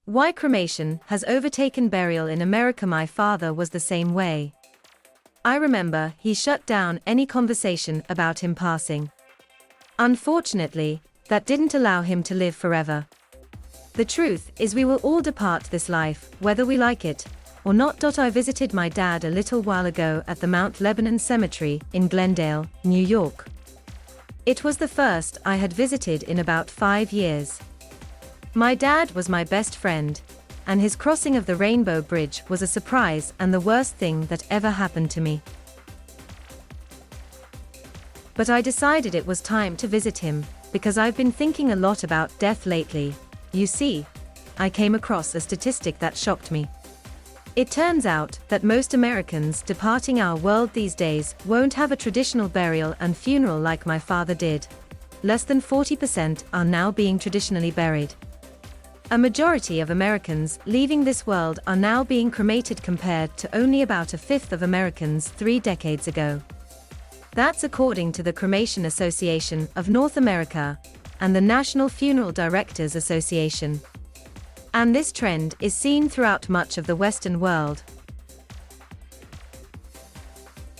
Why cremation has overtaken burial in America. My father was the same way. I remember he shut down any conversation about him passing. Unfortunately, that didn't allow him to live forever. The truth is we will all depart this life, whether we like it or not. I visited my dad a little while ago at the Mount Lebanon Cemetery in Glendale, New York. It was the first I had visited in about 5 years. My dad was my best friend, and his crossing of the Rainbow Bridge was a surprise and the worst thing that ever happened to me. But I decided it was time to visit him, because I've been thinking a lot about death lately. You see, I came across a statistic that shocked me. It turns out that most Americans departing our world these days won't have a traditional burial and funeral like my father did. Less than 40% are now being traditionally buried. A majority of Americans leaving this world are now being cremated compared to only about a fifth of Americans 3 decades ago. That's according to the Cremation Association of North America and the National Funeral Directors Association. And this trend is seen throughout much of the Western world.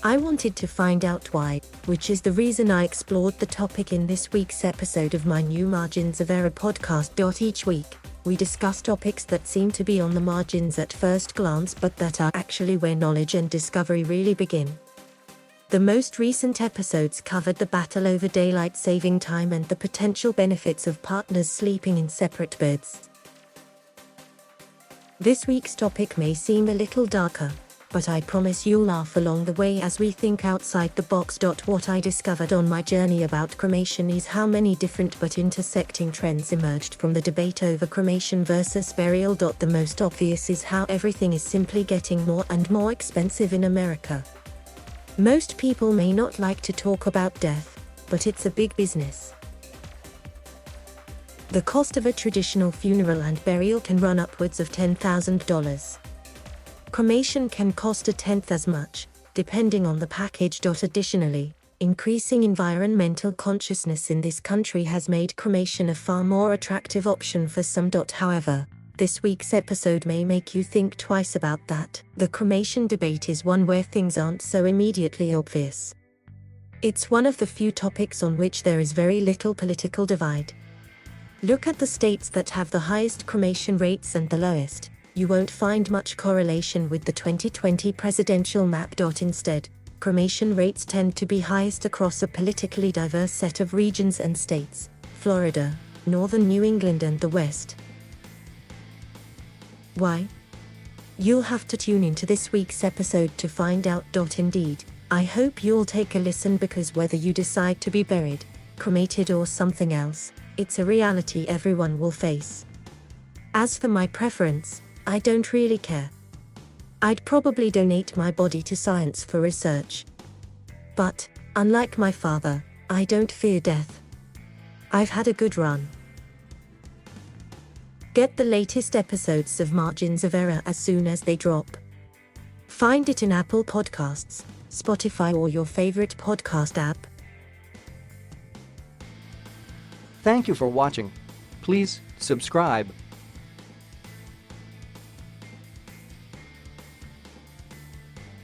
I wanted to find out why, which is the reason I explored the topic in this week's episode of my new Margins of Error podcast. Each week, we discuss topics that seem to be on the margins at first glance but that are actually where knowledge and discovery really begin. The most recent episodes covered the battle over daylight saving time and the potential benefits of partners sleeping in separate beds. This week's topic may seem a little darker, but I promise you'll laugh along the way as we think outside the box. What I discovered on my journey about cremation is how many different but intersecting trends emerged from the debate over cremation versus burial. The most obvious is how everything is simply getting more and more expensive in America. Most people may not like to talk about death, but it's a big business. The cost of a traditional funeral and burial can run upwards of $10,000. Cremation can cost a tenth as much, depending on the package. Additionally, increasing environmental consciousness in this country has made cremation a far more attractive option for some. However, this week's episode may make you think twice about that. The cremation debate is one where things aren't so immediately obvious. It's one of the few topics on which there is very little political divide. Look at the states that have the highest cremation rates and the lowest. You won't find much correlation with the 2020 presidential map. Instead, cremation rates tend to be highest across a politically diverse set of regions and states: Florida, northern New England and the West. Why? You'll have to tune into this week's episode to find out. Indeed, I hope you'll take a listen, because whether you decide to be buried, cremated or something else, it's a reality everyone will face. As for my preference, I don't really care. I'd probably donate my body to science for research. But, unlike my father, I don't fear death. I've had a good run. Get the latest episodes of Margins of Error as soon as they drop. Find it in Apple Podcasts, Spotify or your favorite podcast app. Thank you for watching. Please subscribe.